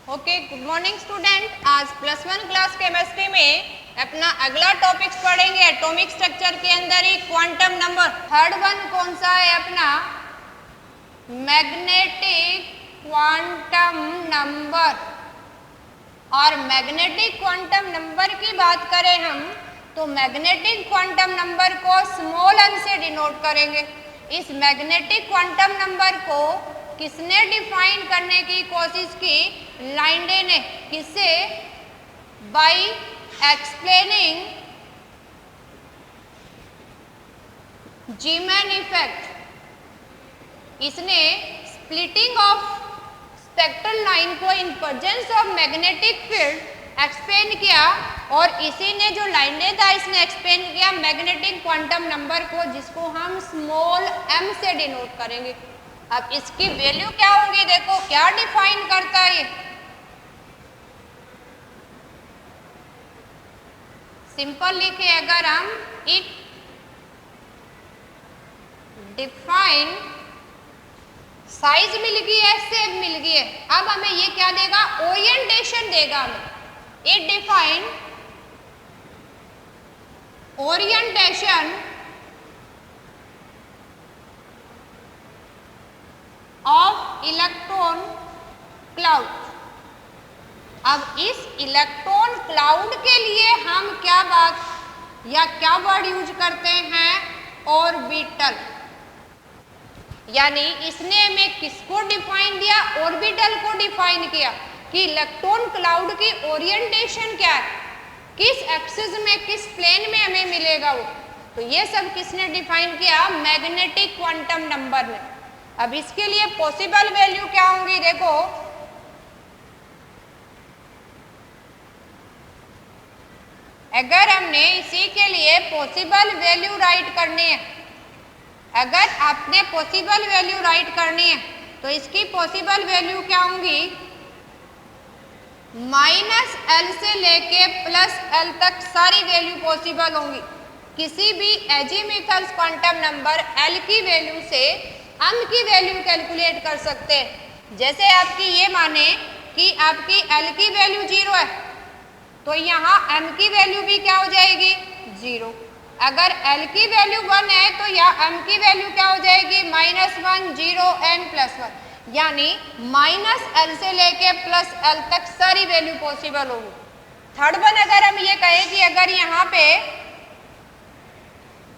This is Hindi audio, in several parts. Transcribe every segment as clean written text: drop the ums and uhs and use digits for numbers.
Okay, good morning student. आज प्लस वन क्लास केमिस्ट्री में अपना अगला टॉपिक्स पढ़ेंगे एटॉमिक स्ट्रक्चर के अंदर ही क्वांटम नंबर। थर्ड वन कौन सा है अपना? Magnetic quantum number. और मैग्नेटिक क्वांटम नंबर की बात करें हम तो मैग्नेटिक क्वांटम नंबर को स्मॉल n से डिनोट करेंगे। इस मैग्नेटिक क्वांटम नंबर को किसने डिफाइन करने की कोशिश की? लाइंडे ने। किससे? By explaining Zeeman effect. इसने स्प्लिटिंग ऑफ स्पेक्ट्रल लाइन को in presence of magnetic field explain किया और इसी ने जो लाइंडे था इसने एक्सप्लेन किया मैग्नेटिक क्वांटम नंबर को, जिसको हम स्मॉल m से डिनोट करेंगे। अब इसकी वैल्यू क्या होगी? देखो क्या डिफाइन करता है ये। सिंपल लिखे अगर हम, इट डिफाइन साइज मिल गई है, शेप मिल गई है। अब हमें ये क्या देगा? ओरिएंटेशन देगा हमें। It define orientation of electron cloud. अब इस इलेक्ट्रॉन क्लाउड के लिए हम क्या बात या क्या वर्ड यूज करते हैं? ऑर्बिटल। यानी इसने हमें किसको डिफाइन दिया? ऑर्बिटल को डिफाइन किया कि इलेक्ट्रॉन क्लाउड की ओरिएंटेशन क्या है, किस एक्सिस में, किस प्लेन में हमें मिलेगा वो। तो ये सब किसने डिफाइन किया? मैग्नेटिक क्वांटम नंबर ने। अब इसके लिए पॉसिबल वैल्यू क्या होंगी? देखो अगर हमने इसी के लिए पॉसिबल वैल्यू राइट करनी है, अगर आपने पॉसिबल वैल्यू राइट करनी है तो इसकी पॉसिबल वैल्यू क्या होंगी? -l से लेके +l तक सारी वैल्यू पॉसिबल होंगी। किसी भी एजीमुथल क्वांटम नंबर l की वैल्यू से m की वैल्यू कैलकुलेट कर सकते हैं। जैसे आपकी ये माने कि आपकी l की वैल्यू 0 है तो यहाँ m की वैल्यू भी क्या हो जाएगी? 0। अगर l की वैल्यू 1 है तो यहाँ m की वैल्यू क्या हो जाएगी? -1 0 n +1। यानी -l से लेके +l तक सारी वैल्यू पॉसिबल होगी। थर्ड वन अगर हम ये कहें कि अगर यहाँ पे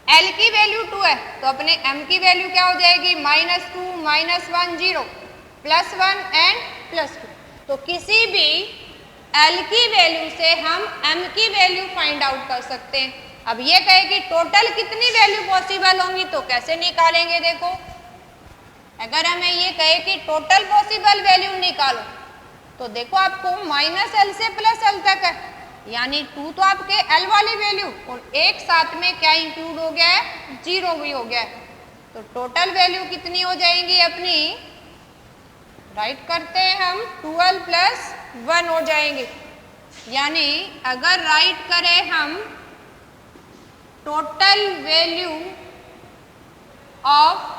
l की वैल्यू 2 है तो अपने m की वैल्यू क्या हो जाएगी? -2 -1 0 +1 n +2। तो किसी भी l की वैल्यू से हम m की वैल्यू फाइंड आउट कर सकते हैं। अब ये कहे कि टोटल कितनी वैल्यू पॉसिबल होंगी तो कैसे निकालेंगे? देखो अगर हमें ये कहे कि टोटल पॉसिबल वैल्यू निकालो तो देखो आपको -l से +l तक है, यानी 2 तो आपके l वाली वैल्यू और एक साथ में क्या इंक्लूड हो गया है? 0 भी हो गया है। तो टोटल वैल्यू कितनी हो जाएंगी अपनी? राइट करते हैं हम 12 + 1 हो जाएंगे। यानी अगर राइट करें हम टोटल वैल्यू ऑफ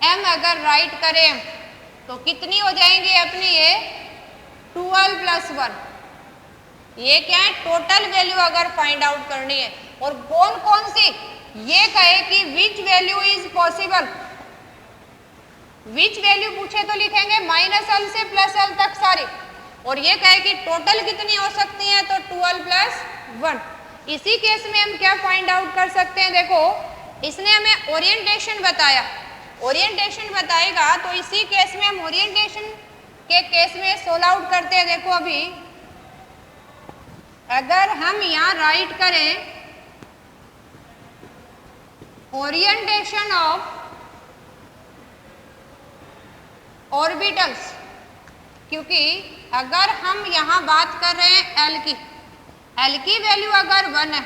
m अगर राइट करें तो कितनी हो जाएंगी अपनी? ये 12 + 1। ये क्या है? टोटल वैल्यू अगर फाइंड आउट करनी है। और कौन कौन सी? ये कहे कि which value is possible. Which value पूछे तो लिखेंगे -l से +l तक सारी। और ये कहे कि टोटल कितनी हो सकती है तो 12 + 1। इसी केस में हम क्या फाइंड आउट कर सकते हैं? देखो इसने हमें ओरिएंटेशन बताया, ओरिएंटेशन बताएगा तो इसी केस में हम ओरिएंटेशन के केस में सोल्व आउट करते हैं। देखो अभी अगर हम यहाँ राइट करें ओरिएंटेशन ऑफ ऑर्बिटल्स, क्योंकि अगर हम यहाँ बात कर रहे हैं l की वैल्यू अगर 1 है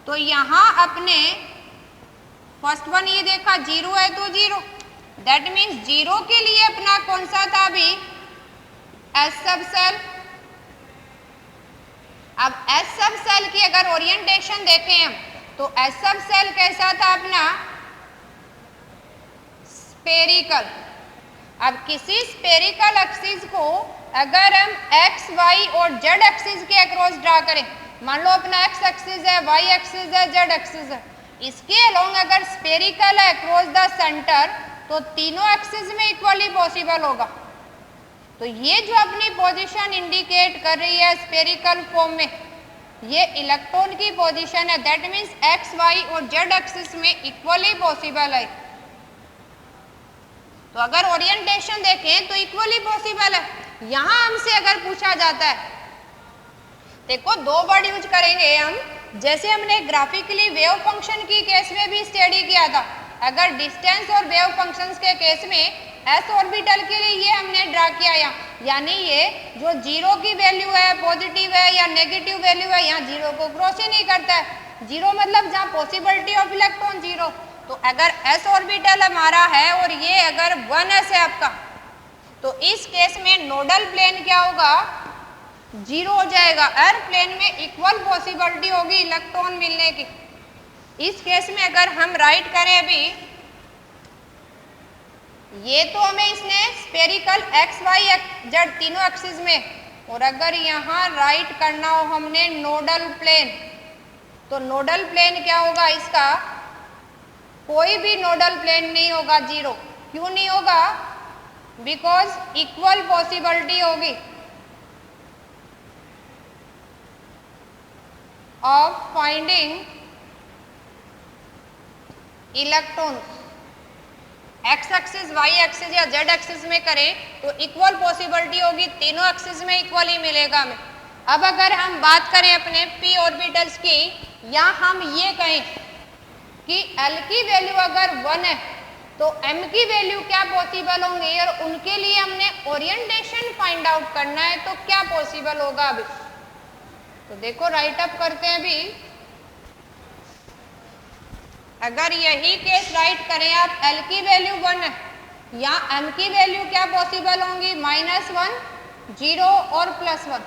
तो यहाँ अपने फर्स्ट वन ये देखा 0 है तो 0, दैट मीन्स 0 के लिए अपना कौन सा था? अभी s सब सेल। अब s सब सेल की अगर ओरिएंटेशन देखें हम तो s सब सेल कैसा था अपना? स्फेरिकल। अब किसी स्फेरिकल एक्सिस को अगर हम एक्स वाई और जेड एक्सिस के अक्रॉस ड्रा करें, मान लो अपना एक्स एक्सिस है, वाई एक्सिस है, जेड एक्सिस है, इसके अलोंग अगर स्फेरिकल है अक्रॉस द सेंटर तो तीनों एक्सिस में इक्वली पॉसिबल होगा। तो ये जो अपनी पोजीशन इंडिकेट कर रही है स्फेरिकल फॉर्म में, ये इलेक्ट्रॉन की पोजीशन है, दैट मीन्स एक्स वाई और जेड एक्सिस में इक्वली पॉसिबल है। तो अगर ओरिएंटेशन देखें तो इक्वली पॉसिबल है। यहां हमसे अगर पूछा जाता है, देखो दो वर्ड यूज करेंगे हम, जैसे हमने ग्राफिकली वेव फंक्शन की केस में भी स्टडी किया था। अगर डिस्टेंस और वेव फंक्शंस के केस में एस ऑर्बिटल के लिए ये हमने ड्रा किया यहाँ, यानी ये जो जीरो की वैल्यू है, पॉजिटिव है या नेगेटिव वैल्यू है, यहाँ जीरो को क्रॉस ही नहीं करता है। जीरो मतलब जहाँ पॉसिबिलिटी ऑफ इलेक्ट्रॉन जीरो। तो अगर एस ऑर्बिटल हमारा है और ये अगर 1s है आपका, तो इस केस में नोडल प्लेन क्या होगा, जीरो हो जाएगा। एयर प्लेन में इक्वल पॉसिबिलिटी होगी इलेक्ट्रॉन मिलने की। इस केस में अगर हम राइट करें अभी, ये तो हमें इसने स्फेरिकल एक्स वाई जेड तीनों एक्सिस में, और अगर यहाँ राइट करना हो हमने नोडल प्लेन, तो नोडल प्लेन क्या होगा इसका, कोई भी नोडल प्लेन नहीं होगा, जीरो। क्यों नहीं होगा, बिकॉज इक्वल पॉसिबिलिटी होगी of finding electrons. X axis, Y axis या जेड एक्सिस में करें तो इक्वल पॉसिबिलिटी होगी, तीनों एक्सिस में इक्वल ही मिलेगा हमें। अब अगर हम बात करें अपने पी ऑर्बिटल्स की, या हम ये कहें कि एल की वैल्यू अगर 1 है तो एम की वैल्यू क्या पॉसिबल होंगे, और उनके लिए हमने ओरिएंटेशन फाइंड आउट करना है, तो क्या पॉसिबल होगा अभी। तो देखो राइट अप करते हैं अभी। अगर यही केस राइट करें आप, एल की वैल्यू 1 है, या एम की वैल्यू क्या पॉसिबल होंगी, -1, 0 और +1।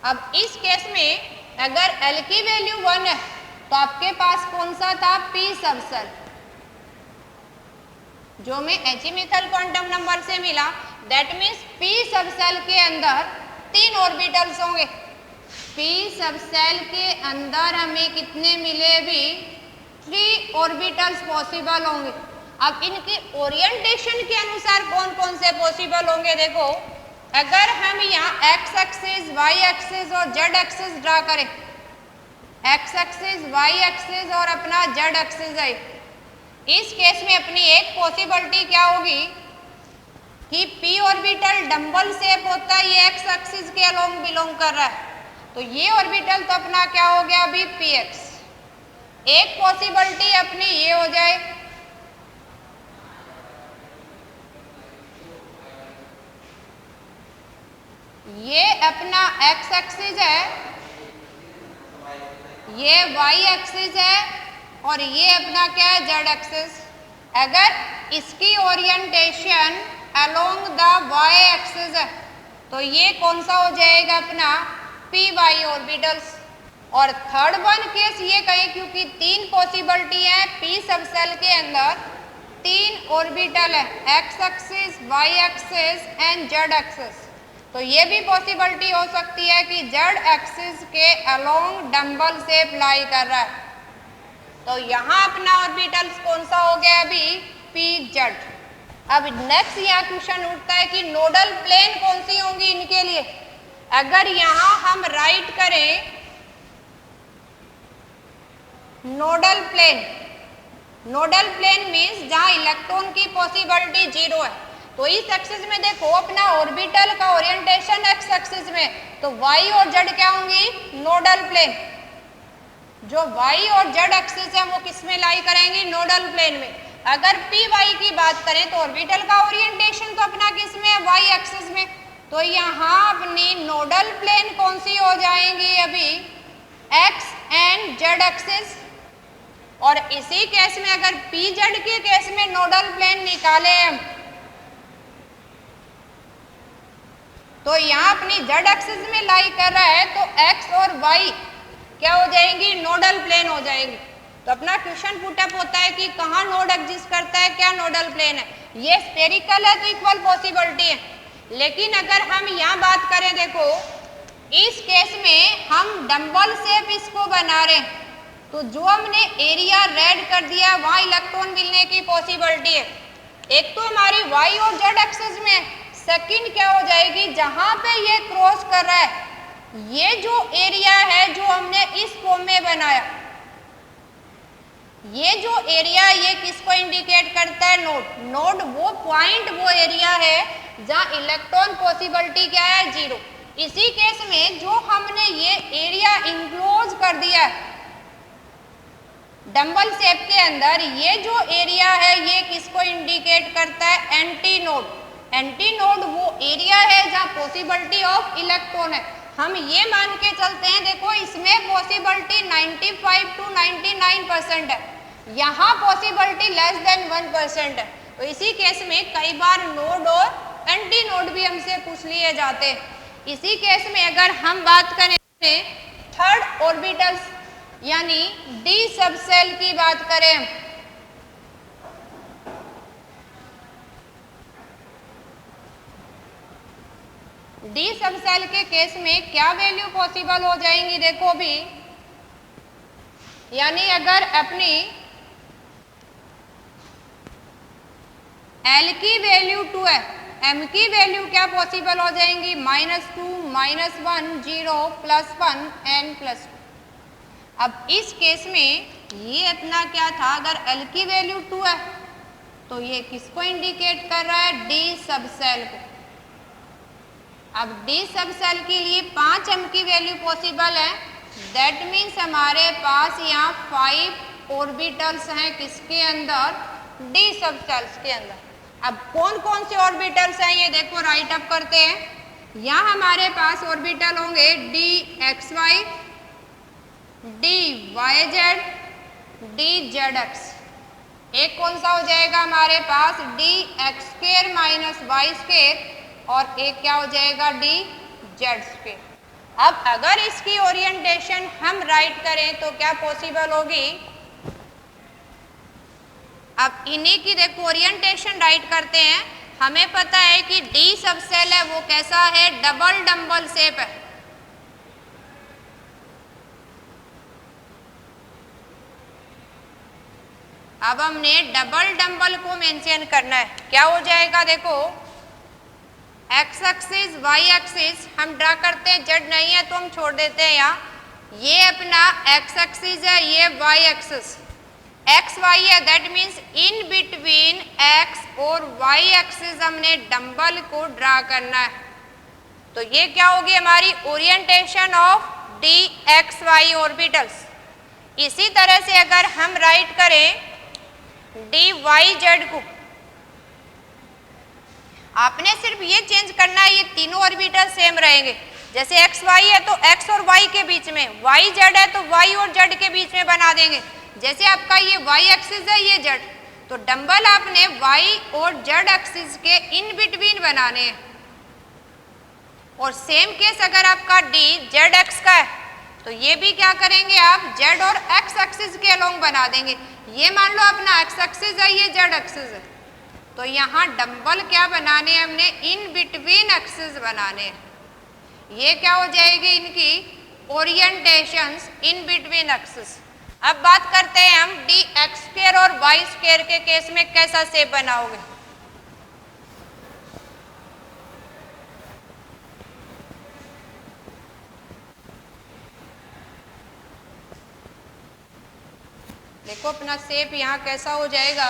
अब इस केस में अगर एल की वैल्यू 1 है तो आपके पास कौन सा था, पी सबसेल, जो में एजीमुथल क्वांटम नंबर से मिला। दैट मीन्स पी सबसेल के अंदर 3 ऑर्बिटल्स होंगे। पी सबसेल के अंदर हमें कितने मिले भी, 3 ऑर्बिटल्स पॉसिबल होंगे। अब इनके ओरिएंटेशन के अनुसार कौन कौन से पॉसिबल होंगे, देखो अगर हम यहाँ एक्स एक्सिस, वाई एक्सिस और जेड एक्सिस ड्रा करें, एक्स एक्सिस, वाई एक्सिस और अपना जेड एक्सिस है, इस केस में अपनी एक पॉसिबिलिटी क्या होगी कि पी ऑर्बिटल डंबल शेप होता है, ये एक्स एक्सिस के अलोंग बिलोंग कर रहा है, तो ये ऑर्बिटल तो अपना क्या हो गया अभी, पी एक्स। एक पॉसिबिलिटी अपनी ये हो जाए, ये अपना एक्स एक्सिस है, ये वाई एक्सिस है और ये अपना क्या है, जेड एक्सिस। अगर इसकी orientation along the Y axis है तो ये कौन सा हो जाएगा अपना, पी वाई ऑर्बिटल्स। और थर्ड वन केस ये कहें, क्योंकि 3 पॉसिबिलिटी है पी सबसेल के अंदर, 3 ऑर्बिटल है, X axis, Y axis and Z axis, तो ये भी पॉसिबिलिटी हो सकती है कि जेड एक्सिस के अलोंग डंबल शेप लाई कर रहा है। तो यहाँ अपना ऑर्बिटल्स कौन सा हो गया अभी, पी जेड। अब नेक्स्ट यहाँ क्वेश्चन उठता है कि नोडल प्लेन कौन सी होंगी इनके लिए। अगर यहाँ हम राइट करें nodal plane, nodal plane means जहाँ इलेक्ट्रॉन की पॉसिबिलिटी 0 है, तो इस एक्सिस में देखो अपना ऑर्बिटल का ओरिएंटेशन एक्स एक्सिस में, तो वाई और जेड क्या होंगी, नोडल प्लेन। जो वाई और जेड एक्सिस है वो किस में लाई करेंगी, नोडल प्लेन में। अगर पी वाई की बात करें तो ऑर्बिटल का ओरिएंटेशन तो अपना किस में है, वाई एक्सिस में, तो यहाँ अपनी नोडल प्लेन कौन सी हो जाएंगी अभी, एक्स एंड जेड एक्सिस। और इसी केस में अगर पी जेड के केस में नोडल प्लेन निकाले हम, तो यहाँ अपनी जेड एक्सिस में लाई कर रहा है, तो एक्स और वाई क्या हो जाएंगी, नोडल प्लेन हो जाएंगी। तो अपना क्वेश्चन पुटअप होता है कि कहाँ नोड एग्जिस्ट करता है, क्या नोडल प्लेन है। ये स्फेरिकल है तो इक्वल पॉसिबिलिटी है, लेकिन अगर हम यहाँ बात करें, देखो इस केस में हम डंबल शेप इसको बना रहे हैं, तो जो हमने एरिया रेड कर दिया वहाँ इलेक्ट्रॉन मिलने की पॉसिबिलिटी है। एक तो हमारी वाई और जेड एक्सिस में, सेकंड क्या हो जाएगी, जहां पे ये क्रॉस कर रहा है, ये जो एरिया है जो हमने इस फॉर्म में बनाया, ये जो एरिया ये किसको इंडिकेट करता है, नोड। नोड वो पॉइंट, वो एरिया है जहां इलेक्ट्रॉन पॉसिबिलिटी क्या है, 0। इसी केस में जो हमने ये एरिया इंक्लोज कर दिया है डंबल शेप के अंदर, ये जो एरिया है ये किसको इंडिकेट करता है, एंटी नोड। एंटी नोड वो एरिया है जहां पॉसिबिलिटी ऑफ इलेक्ट्रॉन है। हम ये मान के चलते हैं, देखो इसमें पॉसिबिलिटी 95 to 99% है, यहाँ पॉसिबिलिटी लेस देन 1% है। तो इसी केस में कई बार नोड और एंटी नोड भी हमसे पूछ लिए जाते हैं। इसी केस में अगर हम बात करें थर्ड ऑर्बिटल्स यानी डी सबसेल की बात करें, डी सबसेल के केस में क्या वैल्यू पॉसिबल हो जाएंगी, देखो भी, यानी अगर अपनी L की वैल्यू 2 है, M की वैल्यू क्या पॉसिबल हो जाएंगी, -2, -1, 0, +1 एंड +2। अब इस केस में ये अपना क्या था, अगर L की वैल्यू 2 है तो ये किसको इंडिकेट कर रहा है, डी सबसेल को। अब डी सबसेल के लिए 5 M की वैल्यू पॉसिबल है, दैट मीन्स हमारे पास यहाँ 5 ऑर्बिटल्स हैं किसके अंदर, डी सबसेल्स के अंदर। अब कौन कौन से ऑर्बिटल्स हैं ये देखो, राइट अप करते हैं। यहाँ हमारे पास ऑर्बिटल होंगे D X Y, D Y Z, D Z X. एक कौन सा हो जाएगा हमारे पास, D X square minus Y square, और एक क्या हो जाएगा, डी जेड स्क्वायर। अब अगर इसकी ओरिएंटेशन हम राइट करें तो क्या पॉसिबल होगी, अब इन्हीं की देखो ओरिएंटेशन राइट करते हैं। हमें पता है कि डी सबसेल है वो कैसा है, डबल डंबल शेप है। अब हमने डबल डंबल को मेंशन करना है, क्या हो जाएगा, देखो एक्स एक्सिस वाई एक्सिस हम ड्रा करते हैं, जेड नहीं है तो हम छोड़ देते हैं यहाँ। ये अपना एक्स एक्सिस है, ये वाई एक्सिस, एक्स वाई है, that means in between X और वाई एक्सिस हमने डंबल को ड्रा करना है। तो ये क्या होगी हमारी orientation of D X Y orbitals. इसी तरह से अगर हम राइट करें डी वाई जेड को, आपने सिर्फ ये चेंज करना है, ये तीनों ऑर्बिटल सेम रहेंगे। जैसे एक्स वाई है तो एक्स और वाई के बीच में, वाई जेड है तो वाई और जेड के बीच में बना देंगे। जैसे आपका ये वाई एक्सिस है, ये जेड, तो डंबल आपने वाई और जेड एक्सिस के इन बिटवीन बनाने हैं। और सेम केस अगर आपका डी जेड एक्स का है तो ये भी क्या करेंगे आप, जेड और एक्स एक्सिस के अलोंग बना देंगे। ये मान लो अपना एक्स एक्सिस है, ये जेड एक्सिस है, तो यहाँ डंबल क्या बनाने हैं हमने, इन बिटवीन एक्सिस बनाने हैं। ये क्या हो जाएगी इनकी ओरिएंटेशंस इन बिटवीन एक्सिस। अब बात करते हैं हम डी एक्स स्क्वायर और वाई स्क्वायर के केस में कैसा शेप बनाओगे। देखो अपना शेप यहाँ कैसा हो जाएगा।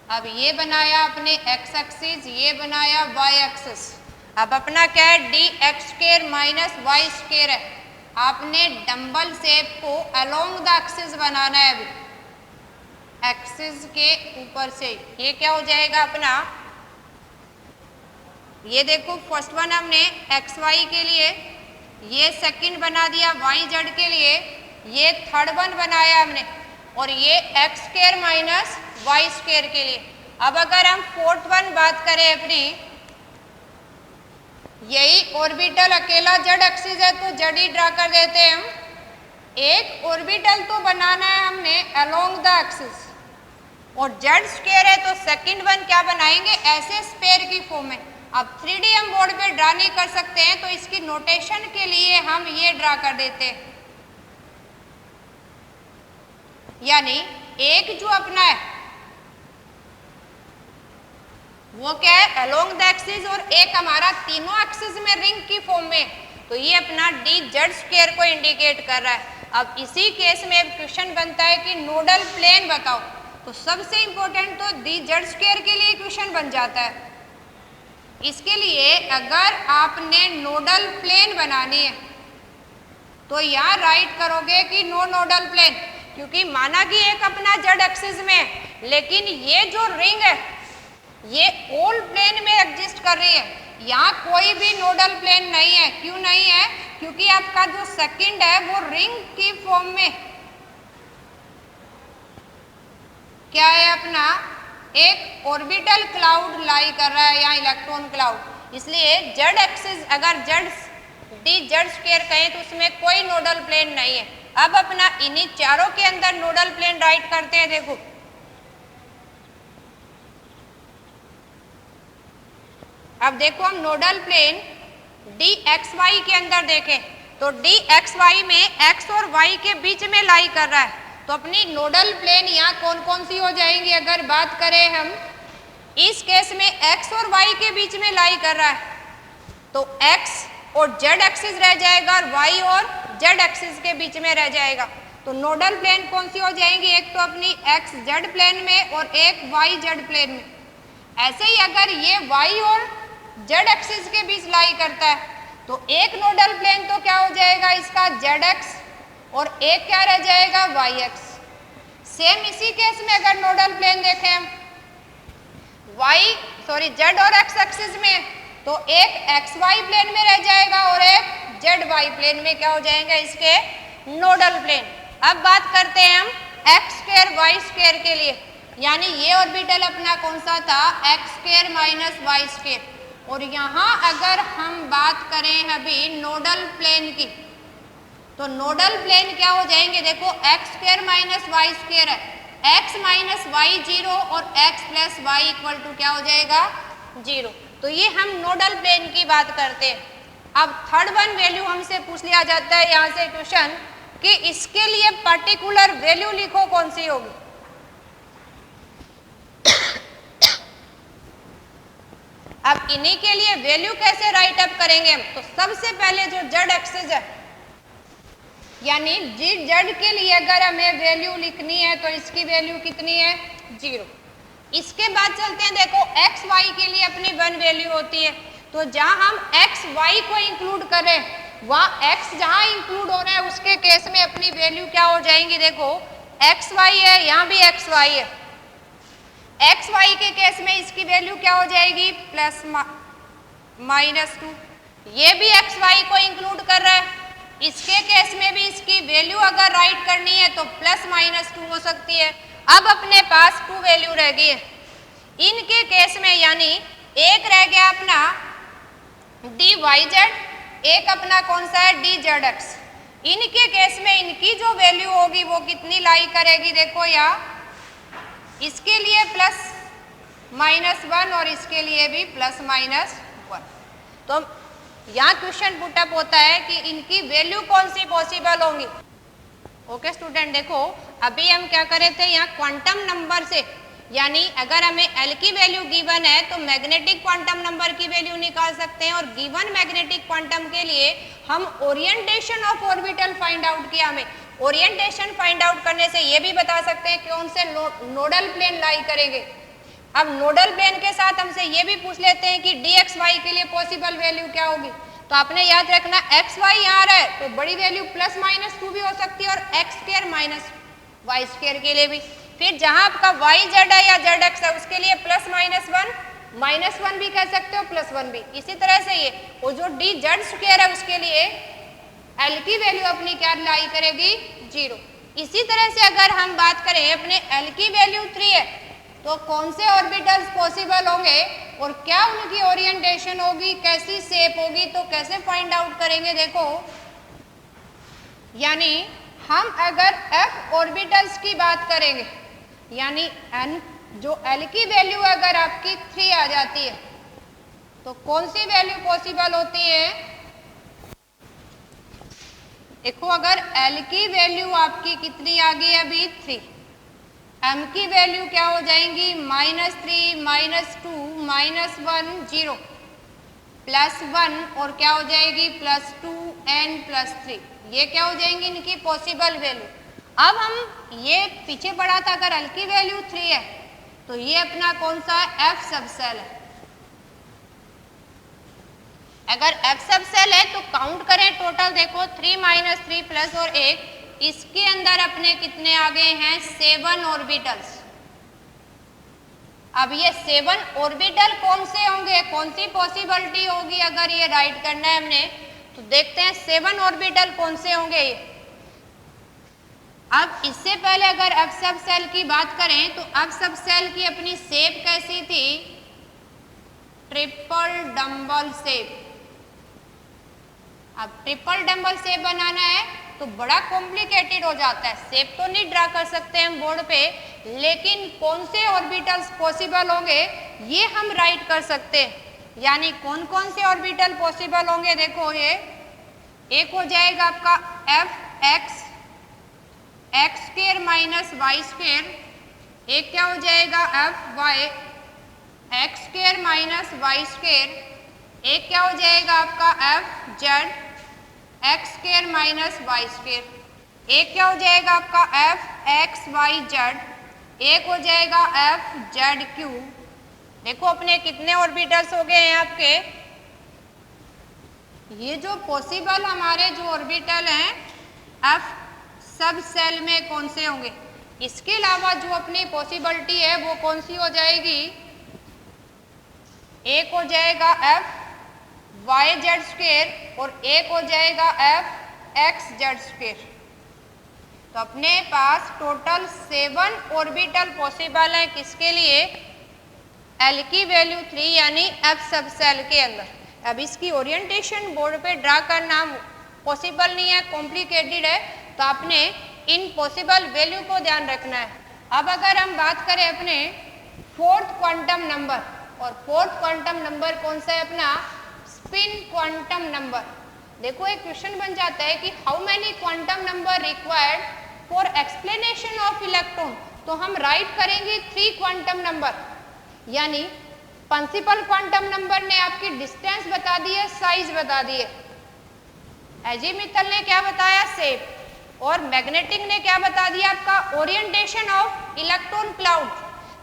अब ये बनाया अपने एक्स एक्सिस, ये बनाया वाई एक्सिस। अब अपना क्या है, D X square minus Y square है। आपने डंबल शेप को अलोंग द एक्सिस बनाना है, अभी एक्सिस के ऊपर से। ये क्या हो जाएगा अपना, ये देखो फर्स्ट वन हमने एक्स वाई के लिए, ये सेकंड बना दिया वाई जेड के लिए, ये थर्ड वन बनाया हमने, और ये X square minus Y square के लिए। अब अगर हम फोर्थ वन बात करें अपनी, यही ऑर्बिटल अकेला जेड एक्सिस है तो जेड ही ड्रा कर देते हैं हम। एक ऑर्बिटल तो बनाना है हमने अलोंग द एक्सिस, और जेड स्क्वायर है तो सेकंड वन क्या बनाएंगे, ऐसे स्पेयर की फॉर्म में। अब 3D हम बोर्ड पे ड्रा नहीं कर सकते हैं, तो इसकी नोटेशन के लिए हम ये ड्रा कर देते हैं, यानी एक जो अपना है वो क्या है, अलोंग द एक्सिस, और एक हमारा तीनों एक्सिस में रिंग की फॉर्म में, तो ये अपना डी जेड स्क्वायर को इंडिकेट कर रहा है। अब इसी केस में एक क्वेश्चन बनता है कि नोडल प्लेन बताओ, तो सबसे इंपॉर्टेंट तो डी जेड स्क्वायर के लिए क्वेश्चन बन जाता है। इसके लिए अगर आपने नोडल प्लेन बनानी है तो यहाँ राइट करोगे कि नो नोडल प्लेन, क्योंकि माना कि एक अपना जेड एक्सिस में है, लेकिन ये जो रिंग है ये ऑल प्लेन में एग्जिस्ट कर रही है, यहाँ कोई भी नोडल प्लेन नहीं है। क्यों नहीं है? क्योंकि आपका जो सेकंड है वो रिंग की फॉर्म में क्या है, अपना एक ऑर्बिटल क्लाउड लाई कर रहा है, यहाँ इलेक्ट्रॉन क्लाउड। इसलिए जेड एक्सिस अगर जेड डी जेड स्क्वायर कहें तो उसमें कोई नोडल प्लेन नहीं है। अब अपना इन्हीं चारों के अंदर नोडल प्लेन राइट करते हैं। देखो अब देखो हम nodal plane D X Y के अंदर देखें तो डी एक्स वाई में एक्स और वाई के बीच में लाई कर रहा है, तो अपनी नोडल प्लेन यहाँ कौन कौन सी हो जाएंगी? अगर बात करें हम इस केस में एक्स और वाई के बीच में लाई कर रहा है तो एक्स और जेड एक्सिस रह जाएगा और वाई और जेड एक्सिस के बीच में रह जाएगा। तो नोडल प्लेन कौन सी हो जाएंगी? एक तो अपनी एक्स जेड प्लेन में और एक वाई जेड प्लेन में। ऐसे ही अगर ये वाई और जेड एक्सिस के बीच लाई करता है तो एक नोडल प्लेन तो क्या हो जाएगा इसका? जेड एक्स, और एक क्या रह जाएगा? Y X. सेम इसी केस में अगर नोडल प्लेन देखें हम जेड और एक्स एक्सिस में तो एक एक्स वाई प्लेन में रह जाएगा और एक जेड वाई प्लेन में क्या हो जाएगा इसके नोडल प्लेन। अब बात करते हैं हम एक्स स्क्वायर वाई स्क्वायर के लिए, यानी ये ऑर्बिटल अपना कौन सा था? X square minus Y square. और यहाँ अगर हम बात करें अभी नोडल प्लेन की तो नोडल प्लेन क्या हो जाएंगे? देखो X square minus Y square है, एक्स माइनस वाई 0 और X plus Y equal to क्या हो जाएगा? 0। तो ये हम नोडल प्लेन की बात करते हैं। अब थर्ड वन वैल्यू हमसे पूछ लिया जाता है यहाँ से क्वेश्चन कि इसके लिए पर्टिकुलर वैल्यू लिखो कौन सी होगी। अब इन्हीं के लिए वैल्यू कैसे राइट अप करेंगे हम? तो सबसे पहले जो जेड एक्सिस है यानी जी जेड के लिए अगर हमें वैल्यू लिखनी है तो इसकी वैल्यू कितनी है? 0। इसके बाद चलते हैं, देखो एक्स वाई के लिए अपनी 1 वैल्यू होती है, तो जहां हम एक्स वाई को इंक्लूड करें वहां एक्स जहां इंक्लूड हो रहा है उसके केस में अपनी वैल्यू क्या हो जाएंगी? देखो एक्स वाई है, यहाँ भी एक्स वाई है, एक्स वाई के केस में इसकी वैल्यू क्या हो जाएगी? Plus minus 2। ये भी एक्स वाई को इंक्लूड कर रहा है, इसके केस में भी इसकी वैल्यू अगर राइट करनी है तो प्लस माइनस 2 हो सकती है। अब अपने पास 2 वैल्यू रह गई है इनके केस में, यानी एक रह गया अपना डी वाई जेड, एक अपना कौन सा है? D Z x. इनके केस में इनकी जो वैल्यू होगी वो कितनी लाई करेगी? देखो यहाँ इसके लिए प्लस माइनस 1 और इसके लिए भी प्लस माइनस 1। तो यहाँ क्वेश्चन पुटअप होता है कि इनकी वैल्यू कौन सी पॉसिबल होंगी। ओके स्टूडेंट, देखो अभी हम क्या करे थे यहाँ क्वांटम नंबर से, यानी अगर हमें एल की वैल्यू गिवन है तो मैग्नेटिक क्वांटम नंबर की वैल्यू निकाल सकते हैं, और गिवन मैग्नेटिक क्वांटम के लिए हम orientation of orbital find out किया। हमें ओरिएंटेशन फाइंड आउट करने से ये भी बता सकते हैं कौन से नोडल प्लेन लाई करेंगे। अब नोडल प्लेन के साथ हमसे ये भी पूछ लेते हैं कि डी एक्स वाई के लिए पॉसिबल वैल्यू क्या होगी। तो आपने याद रखना एक्स वाई यहाँ रहा है तो बड़ी वैल्यू प्लस माइनस 2 भी हो सकती है, और X square minus Y square के लिए भी। फिर जहां आपका वाई जेड है या जेड एक्स है उसके लिए प्लस माइनस 1 भी कह सकते हो, प्लस 1 भी। इसी तरह से ये और जो डी जेड स्क्वायर है उसके लिए एल की वैल्यू अपनी क्या लाई करेगी? 0। इसी तरह से अगर हम बात करें अपने एल की वैल्यू 3 है तो कौन से ऑर्बिटल्स पॉसिबल होंगे और क्या उनकी ओरिएंटेशन होगी, कैसी शेप होगी, तो कैसे फाइंड आउट करेंगे? देखो यानी हम अगर f ऑर्बिटल्स की बात करेंगे यानी n जो l की वैल्यू अगर आपकी 3 आ जाती है तो कौन सी वैल्यू पॉसिबल होती है? देखो अगर L की वैल्यू आपकी कितनी आ गई अभी 3, M की वैल्यू क्या हो जाएंगी -3 -2 -1 0 +1 और क्या हो जाएगी +2 n +3, ये क्या हो जाएंगी इनकी पॉसिबल वैल्यू। अब हम ये पीछे पढ़ा था अगर L की वैल्यू 3 है तो ये अपना कौन सा है F सब सेल है। अगर F सब सेल है तो काउंट करें टोटल, देखो 3 - 3 प्लस और 1, इसके अंदर अपने कितने आ गए हैं 7 ऑर्बिटल्स। अब ये 7 ऑर्बिटल कौन से होंगे, कौन सी पॉसिबिलिटी होगी अगर ये राइट करना है हमने, तो देखते हैं 7 ऑर्बिटल कौन से होंगे ये। अब इससे पहले अगर F सब सेल की बात करें तो F सब सेल की अपनी शेप कैसी थी, ट्रिपल डंबल शेप। अब ट्रिपल डंबल शेप बनाना है तो बड़ा कॉम्प्लिकेटेड हो जाता है, शेप तो नहीं ड्रा कर सकते हम बोर्ड पे, लेकिन कौन से ऑर्बिटल्स पॉसिबल होंगे ये हम राइट कर सकते हैं। यानी कौन कौन से ऑर्बिटल पॉसिबल होंगे, देखो ये एक हो जाएगा आपका Fx x² - y², एक क्या हो जाएगा Fy x² - y², एक क्या हो जाएगा आपका Fz x² - y², एक क्या हो जाएगा आपका Fxyz, एक हो जाएगा Fzq। देखो अपने कितने ऑर्बिटल्स हो गए हैं आपके, ये जो पॉसिबल हमारे जो ऑर्बिटल हैं F सब सेल में कौन से होंगे। इसके अलावा जो अपनी पॉसिबिलिटी है वो कौन सी हो जाएगी, एक हो जाएगा Fyz² और एक हो जाएगा Fxz²। तो अपने पास टोटल 7 ऑर्बिटल पॉसिबल है किसके लिए, L की वैल्यू 3 यानी F सब सेल के अंदर। अब इसकी ओरिएंटेशन बोर्ड पे ड्रा करना पॉसिबल नहीं है, कॉम्प्लिकेटेड है, तो आपने इन पॉसिबल वैल्यू को ध्यान रखना है। अब अगर हम बात करें अपने 4th क्वांटम नंबर, और 4th क्वांटम नंबर कौन सा है अपना स्पिन क्वांटम नंबर। देखो एक क्वेश्चन बन जाता है कि how many quantum number required for explanation of electron, तो हम राइट करेंगे 3 क्वांटम नंबर। यानी प्रिंसिपल क्वांटम नंबर ने आपकी डिस्टेंस बता दी है, साइज बता दी है, एजीमुथल ने क्या बताया शेप, और मैग्नेटिक ने क्या बता दिया आपका orientation of electron cloud.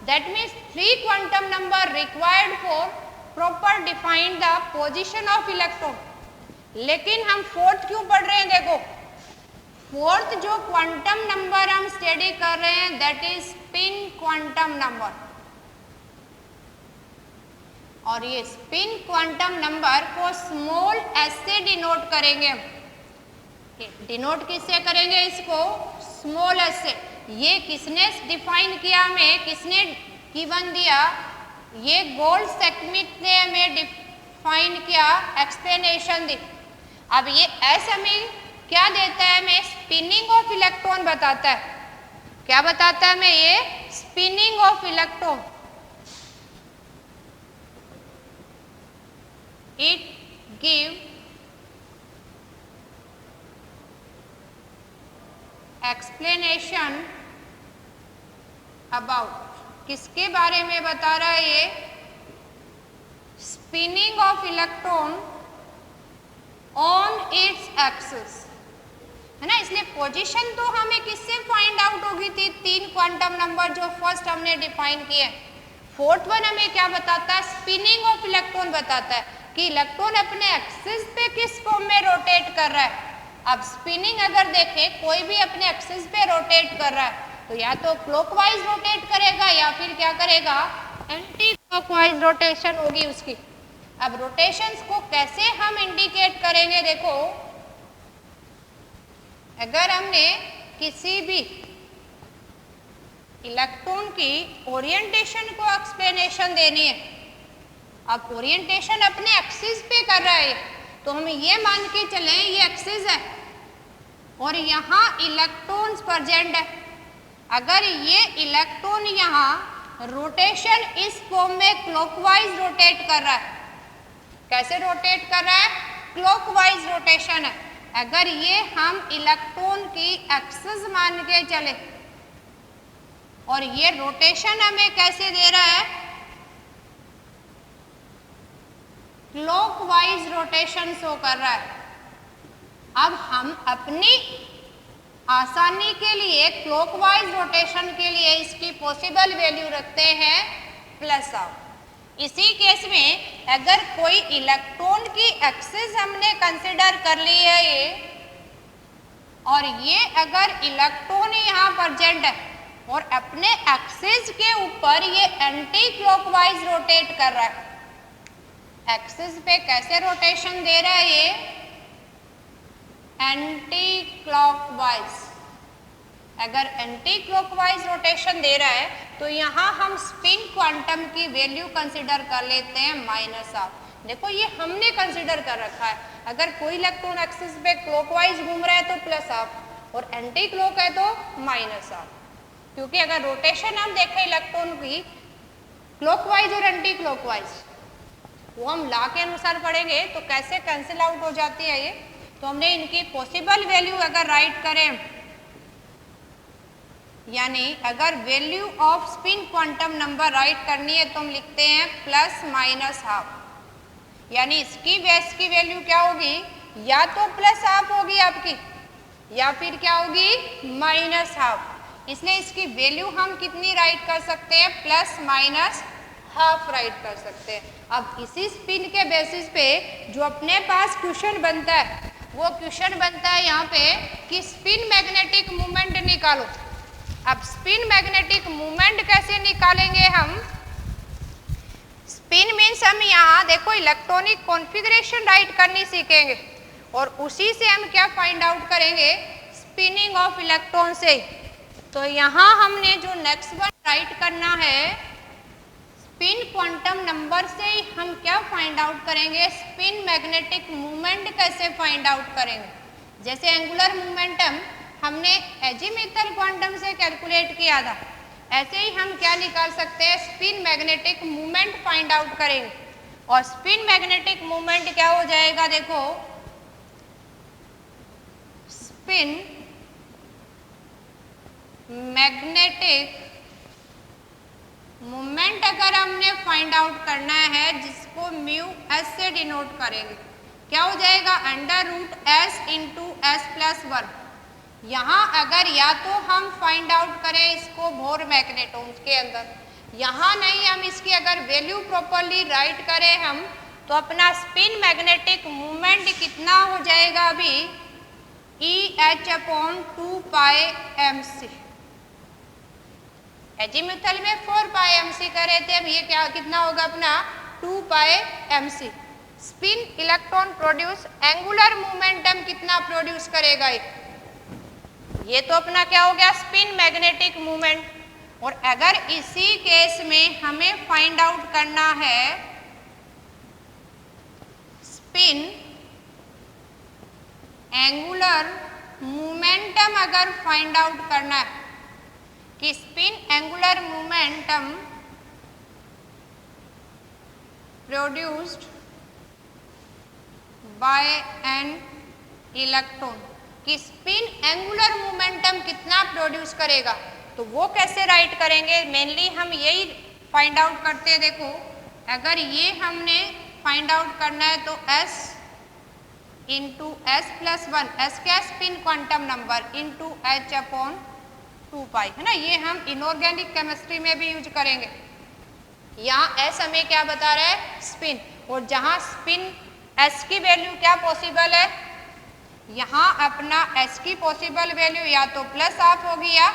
That means 3 quantum number required for proper define the position of electron. लेकिन हम 4th क्यों पढ़ रहे हैं, देखो 4th जो क्वांटम नंबर हम स्टडी कर रहे हैं that is spin quantum number, और ये स्पिन क्वांटम नंबर को स्मॉल s से डिनोट करेंगे। डिनोट किससे करेंगे, इसको स्मॉल s से। ये किसने डिफाइन किया, हमें किसने गिवन दिया, ये गोल्डस्मिथ ने हमें डिफाइन किया, एक्सप्लेनेशन दी। अब ये s हमें क्या देता है, हमें स्पिनिंग ऑफ इलेक्ट्रॉन बताता है। क्या बताता है हमें, ये spinning of electron. It give explanation about, किसके बारे में बता रहा है ये, spinning of electron on its axis, है ना। इसलिए पोजीशन तो हमें किससे फाइंड आउट होगी थी, 3 क्वांटम नंबर जो फर्स्ट हमने डिफाइन किए। 4th वन हमें क्या बताता है, स्पिनिंग ऑफ इलेक्ट्रॉन बताता है कि इलेक्ट्रॉन अपने एक्सिस पे किस फॉर्म में रोटेट कर रहा है। अब स्पिनिंग अगर देखें, कोई भी अपने एक्सिस पे रोटेट कर रहा है तो या तो क्लॉकवाइज रोटेट करेगा या फिर क्या करेगा, एंटी क्लॉकवाइज रोटेशन होगी उसकी। अब रोटेशंस को कैसे हम इंडिकेट करेंगे, देखो अगर हमने किसी भी इलेक्ट्रॉन की ओरिएंटेशन को एक्सप्लेनेशन देनी है, अब ओरिएंटेशन अपने एक्सिस पे कर रहा है तो हम ये मान के चलें ये एक्सिस है और यहाँ इलेक्ट्रॉन्स प्रेजेंट है। अगर ये इलेक्ट्रॉन यहाँ रोटेशन इस फॉर्म में क्लॉकवाइज रोटेट कर रहा है कैसे रोटेट कर रहा है? क्लॉकवाइज रोटेशन है। अगर ये हम इलेक्ट्रॉन की एक्सिस मान के चले और ये रोटेशन हमें कैसे दे रहा है? क्लॉकवाइज रोटेशन शो कर रहा है। अब हम अपनी आसानी के लिए क्लॉकवाइज रोटेशन के लिए इसकी पॉसिबल वैल्यू रखते हैं प्लस हाफ। इसी केस में अगर कोई इलेक्ट्रॉन की एक्सिस हमने कंसिडर कर ली है ये, और ये अगर इलेक्ट्रॉन यहाँ प्रेजेंट है और अपने एक्सिस के ऊपर ये एंटी क्लॉकवाइज रोटेट कर रहा है, एक्सिस पे कैसे रोटेशन दे रहा है ये? Anti clockwise. अगर एंटी क्लॉकवाइज रोटेशन दे रहा है तो यहाँ हम स्पिन क्वांटम की वैल्यू कंसिडर कर लेते हैं माइनस हाफ। देखो ये हमने कंसिडर कर रखा है, अगर कोई इलेक्ट्रॉन एक्सिस पे क्लॉकवाइज घूम रहा है तो प्लस हाफ और एंटी क्लॉक है तो माइनस हाफ। क्योंकि अगर रोटेशन हम देखें इलेक्ट्रॉन की क्लॉकवाइज और एंटी क्लॉकवाइज, वो हम लॉ के अनुसार पढ़ेंगे तो कैसे कैंसिल आउट हो जाती है ये। तो हमने इनकी पॉसिबल वैल्यू अगर राइट करें, यानी अगर value off spin quantum number right करनी है तो हम लिखते हैं प्लस माइनस हाफ। यानी इसकी बेस की वैल्यू क्या होगी? या तो प्लस हाफ होगी आपकी या फिर क्या होगी? Minus half. इसलिए इसकी वैल्यू हम कितनी राइट कर सकते हैं? प्लस माइनस हाफ राइट कर सकते हैं। अब इसी स्पिन के बेसिस पे जो अपने पास क्वेश्चन बनता है वो क्वेश्चन बनता है यहाँ पे कि स्पिन मैग्नेटिक मोमेंट निकालो। अब स्पिन मैग्नेटिक मोमेंट कैसे निकालेंगे हम? स्पिन मीन्स हम यहाँ देखो इलेक्ट्रॉनिक कॉन्फ़िगरेशन राइट करनी सीखेंगे और उसी से हम क्या फाइंड आउट करेंगे? स्पिनिंग ऑफ इलेक्ट्रॉन से। तो यहाँ हमने जो नेक्स्ट वन राइट करना है, स्पिन क्वांटम नंबर से ही हम क्या फाइंड आउट करेंगे? स्पिन मैग्नेटिक मोमेंट कैसे फाइंड आउट करेंगे? जैसे एंगुलर मोमेंटम हमने एजीमुथल क्वांटम से कैलकुलेट किया था, ऐसे ही हम क्या निकाल सकते हैं? Spin magnetic moment find out करेंगे। और स्पिन मैग्नेटिक मोमेंट क्या हो जाएगा? देखो स्पिन मैग्नेटिक मोमेंट अगर हमने फाइंड आउट करना है, जिसको म्यू एस से डिनोट करेंगे, क्या हो जाएगा? Under root S into S plus one. यहाँ अगर या तो हम फाइंड आउट करें इसको बोर मैग्नेटॉन्स के अंदर, यहाँ नहीं हम इसकी अगर वैल्यू प्रॉपरली राइट करें हम, तो अपना स्पिन मैग्नेटिक मोमेंट कितना हो जाएगा? अभी E H upon 2 pi M सी। एजीमुथल में 4 पाई एम सी कर रहे थे, अब ये क्या कितना होगा अपना? 2 pi M C. Spin electron produce angular momentum कितना प्रोड्यूस करेगा? ये तो अपना क्या हो गया? Spin magnetic moment. और अगर इसी केस में हमें फाइंड आउट करना है स्पिन एंगुलर मोमेंटम, अगर फाइंड आउट करना है कि spin angular momentum produced by an electron, कि स्पिन एंगुलर मोमेंटम कितना प्रोड्यूस करेगा, तो वो कैसे राइट करेंगे? मेनली हम यही फाइंड आउट करते हैं। देखो अगर ये हमने फाइंड आउट करना है तो s into S plus one, S क्या? Spin quantum number, into H upon 2 pi, है ना। ये हम इनऑर्गेनिक केमिस्ट्री में भी यूज करेंगे। यहाँ s हमें क्या बता रहा है? स्पिन। और जहाँ स्पिन s की वैल्यू क्या पॉसिबल है, यहाँ अपना s की पॉसिबल वैल्यू या तो प्लस हाफ होगी या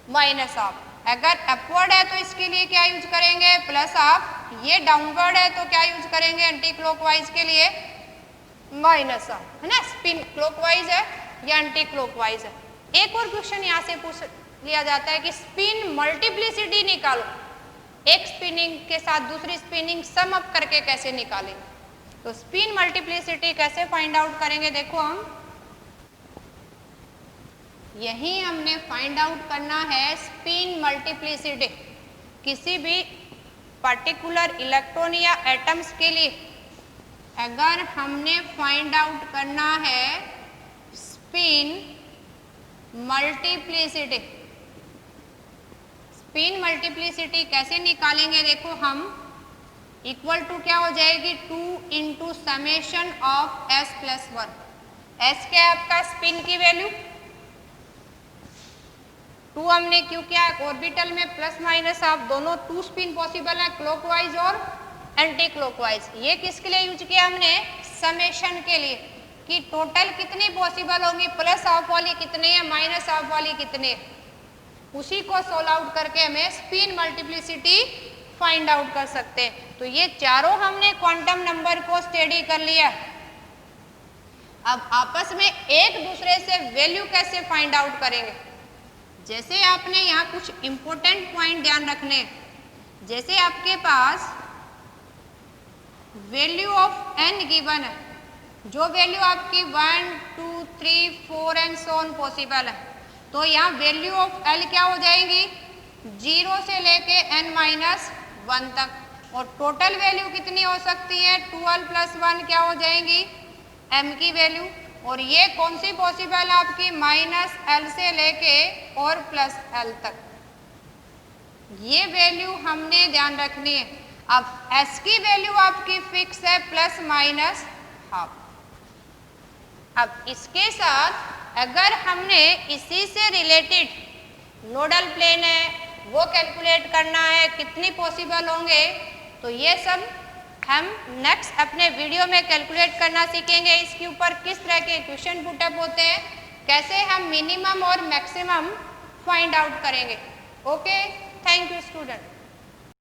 माइनस हाफ। अगर अपवर्ड है तो इसके लिए क्या यूज करेंगे? Plus half. ये डाउनवर्ड है तो क्या यूज करेंगे? एंटी क्लॉकवाइज के लिए माइनस हाफ, है ना। स्पिन क्लॉकवाइज है या एंटी क्लॉकवाइज है। एक और क्वेश्चन यहाँ से पूछ लिया जाता है कि स्पिन मल्टीप्लिसिटी निकालो, एक स्पिनिंग के साथ दूसरी स्पिनिंग सम अप करके कैसे निकालें? तो स्पिन मल्टीप्लिसिटी कैसे फाइंड आउट करेंगे? देखो हम यही हमने फाइंड आउट करना है स्पिन मल्टीप्लिसिटी। किसी भी पर्टिकुलर इलेक्ट्रॉन या एटम्स के लिए अगर हमने फाइंड आउट करना है स्पिन मल्टीप्लिसिटी, स्पिन मल्टीप्लिसिटी कैसे निकालेंगे? देखो हम इक्वल टू क्या हो जाएगी 2 into summation of s plus 1। s क्या है आपका स्पिन की वैल्यू 2 हमने क्यों किया? ऑर्बिटल में प्लस माइनस आप दोनों 2 स्पिन पॉसिबल है, क्लॉकवाइज और एंटी क्लॉकवाइज। ये किसके लिए यूज किया हमने? समेशन के लिए कि टोटल कितनी पॉसिबल होंगी, प्लस हाफ वाली कितने है, माइनस हाफ वाली कितने, उसी को सोल्व आउट करके हमें स्पिन मल्टीप्लिसिटी फाइंड आउट कर सकते हैं। तो ये चारों हमने क्वांटम नंबर को स्टडी कर लिया। अब आपस में एक दूसरे से वैल्यू कैसे फाइंड आउट करेंगे? जैसे आपने यहाँ कुछ इंपॉर्टेंट पॉइंट ध्यान रखने, जैसे आपके पास वैल्यू ऑफ n गिवन है, जो वैल्यू आपकी 1 2 3 4 एंड सो ऑन पॉसिबल है, तो यहाँ वैल्यू ऑफ l क्या हो जाएगी 0 से लेके n माइनस 1 तक, और टोटल वैल्यू कितनी हो सकती है 12 प्लस 1 क्या हो जाएगी m की वैल्यू, और ये कौन सी पॉसिबल है आपकी माइनस l से लेके और प्लस l तक। ये वैल्यू हमने ध्यान रखनी है। अब s की वैल्यू आपकी फिक्स है प्लस माइनस हाफ। अब इसके साथ अगर हमने इसी से रिलेटेड नोडल प्लेन है वो कैलकुलेट करना है, कितनी पॉसिबल होंगे, तो ये सब हम नेक्स्ट अपने वीडियो में कैलकुलेट करना सीखेंगे। इसके ऊपर किस तरह के क्वेश्चन पुटअप होते हैं, कैसे हम मिनिमम और मैक्सिमम फाइंड आउट करेंगे। Okay, thank you student.